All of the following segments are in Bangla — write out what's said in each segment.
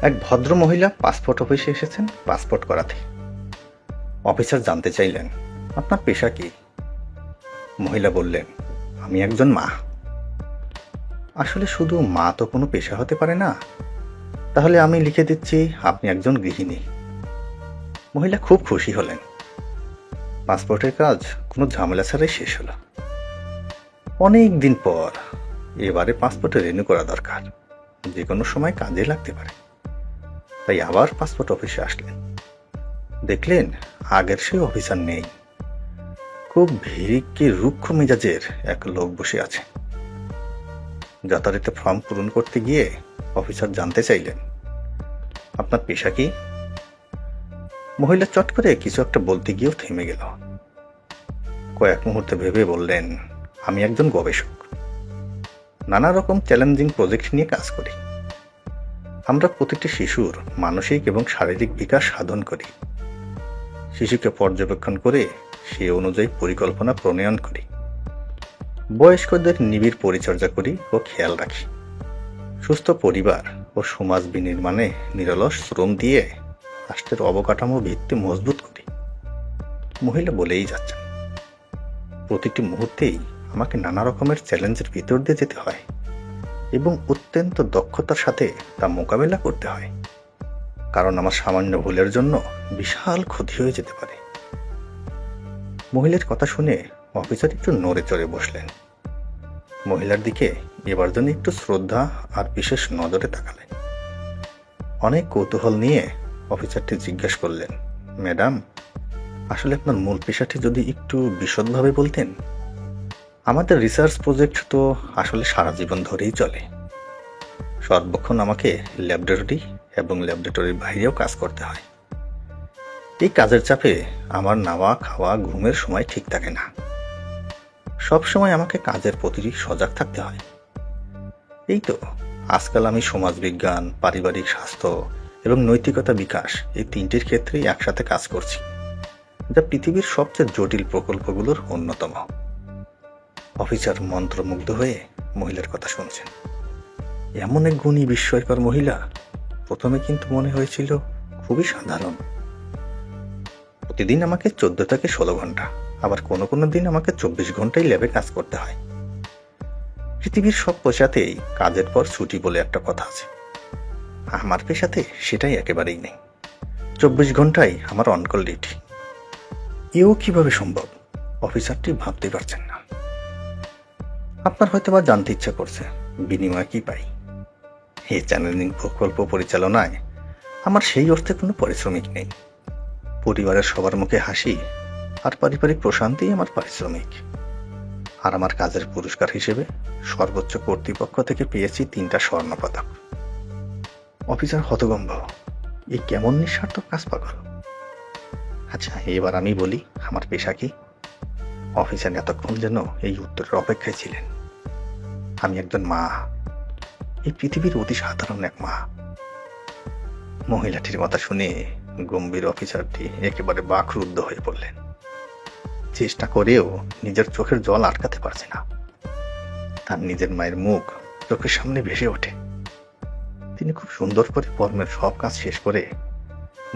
এক ভদ্র মহিলা পাসপোর্ট অফিসে এসেছেন পাসপোর্ট করাতে। অফিসার জানতে চাইলেন, আপনার পেশা কি? মহিলা বললেন, আমি একজন মা। আসলে শুধু মা তো কোনো পেশা হতে পারে না। তাহলে আমি লিখে দিচ্ছি আপনি একজন গৃহিণী। মহিলা খুব খুশি হলেন। পাসপোর্টের কাজ কোনো ঝামেলা ছাড়াই শেষ হলো। অনেক দিন পর এবারে পাসপোর্টে রিনিউ করা দরকার, যে কোনো সময় কাজে লাগতে পারে। তাই আবার পাসপোর্ট অফিসে আসলেন। দেখলেন আগের সে অফিসার নেই। খুব ভিড়ি রুক্ষ মেজাজের এক লোক বসে আছে। যথারীতি ফর্ম পূরণ করতে গিয়ে অফিসার জানতে চাইলেন, আপনার পেশা কি? মহিলা চট করে কিছু একটা বলতে গিয়েও থেমে গেল। কয়েক মুহূর্তে ভেবে বললেন, আমি একজন গবেষক। নানা রকম চ্যালেঞ্জিং প্রজেক্ট নিয়ে কাজ করি। আমরা প্রতিটি শিশুর মানসিক এবং শারীরিক বিকাশ সাধন করি। শিশুকে পর্যবেক্ষণ করে সে অনুযায়ী পরিকল্পনা প্রণয়ন করি। বয়স্কদের নিবিড় পরিচর্যা করি ও খেয়াল রাখি। সুস্থ পরিবার ও সমাজ বিনির্মাণে নিরলস শ্রম দিয়ে রাষ্ট্রের অবকাঠামো ভিত্তি মজবুত করি। মহিলা বলেই যাচ্ছেন, প্রতিটি মুহূর্তেই আমাকে নানা রকমের চ্যালেঞ্জের ভিতর দিয়ে যেতে হয় এবং অত্যন্ত দক্ষতার সাথে তা মোকাবেলা করতে হয়। কারণ আমার সামান্য ভুলের জন্য বিশাল ক্ষতি হয়ে যেতে পারে। মহিলার কথা শুনে অফিসার একটু নড়ে চড়ে বসলেন। মহিলার দিকে এবার যেন একটু শ্রদ্ধা আর বিশেষ নজরে তাকালেন। অনেক কৌতূহল নিয়ে অফিসারটি জিজ্ঞেস করলেন, ম্যাডাম, আসলে আপনার মূল পেশাটি যদি একটু বিশদভাবে বলতেন। আমাদের রিসার্চ প্রজেক্ট তো আসলে সারা জীবন ধরেই চলে। সর্বক্ষণ আমাকে ল্যাবরেটরি এবং ল্যাবরেটরির বাইরেও কাজ করতে হয়। এই কাজের চাপে আমার নাওয়া খাওয়া ঘুমের সময় ঠিক থাকে না। সব সময় আমাকে কাজের প্রতি সজাগ থাকতে হয়। এই তো আজকাল আমি সমাজবিজ্ঞান, পারিবারিক স্বাস্থ্য এবং নৈতিকতা বিকাশ এই তিনটির ক্ষেত্রেই একসাথে কাজ করছি, যা পৃথিবীর সবচেয়ে জটিল প্রকল্পগুলোর অন্যতম। অফিসার মন্ত্রমুগ্ধ হয়ে মহিলার কথা শুনছেন। এমন এক গুণী বিস্ময়কর মহিলা প্রথমে কিন্তু মনে হয়েছিল খুবই সাধারণ। প্রতিদিন আমাকে 14 থেকে 16 ঘন্টা, আবার কোনো কোনো দিন আমাকে 24 ঘন্টাই ল্যাবে কাজ করতে হয়। পৃথিবীর সব পেশাতেই কাজের পর ছুটি বলে একটা কথা আছে। আমার পেশাতে সেটাই একেবারেই নেই। 24 ঘন্টাই আমার অনকল ডিউটি। এও কিভাবে সম্ভব? অফিসারটি ভাবতে পারছেন না। আপনার হয়তো বা জানতে ইচ্ছা করছে, বিনিময় কি পাই? এই চ্যানেলিং প্রকল্প পরিচালনায় আমার সেই অর্থে কোনো পারিশ্রমিক নেই। পরিবারের সবার মুখে হাসি আর পারিবারিক প্রশান্তি আমার পারিশ্রমিক। আর আমার কাজের পুরস্কার হিসেবে সর্বোচ্চ কর্তৃপক্ষ থেকে পেয়েছি 3টা স্বর্ণ পদক। অফিসার হতভম্ব, এ কেমন নিঃস্বার্থ কাজ পাগল। আচ্ছা, এবার আমি বলি আমার পেশা কি? অফিসার এতক্ষণ যেন এই উত্তরের অপেক্ষায় ছিলেন। আমি একজন মা, এই পৃথিবীর অতি সাধারণ এক মা। মহিলাটির কথা শুনে গম্ভীর অফিসারটি একেবারে বাকরুদ্ধ হয়ে পড়লেন। চেষ্টা করেও নিজের চোখের জল আটকাতে পারছে না। তার নিজের মায়ের মুখ চোখের সামনে ভেসে ওঠে। তিনি খুব সুন্দর করে কর্মের সব কাজ শেষ করে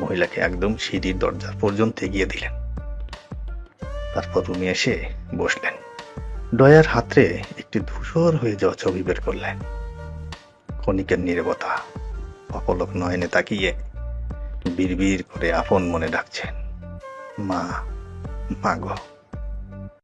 মহিলাকে একদম সিঁড়ির দরজার পর্যন্ত এগিয়ে দিলেন। তারপর রুমে এসে বসলেন। ডয়ার হাতে একটি ধূসর হয়ে যাওয়া ছবি বের করলেন। ক্ষণিকের নীরবতা, অপলক নয়নে তাকিয়ে বিড়বিড় করে আপন মনে ডাকছেন, মা, মা গো।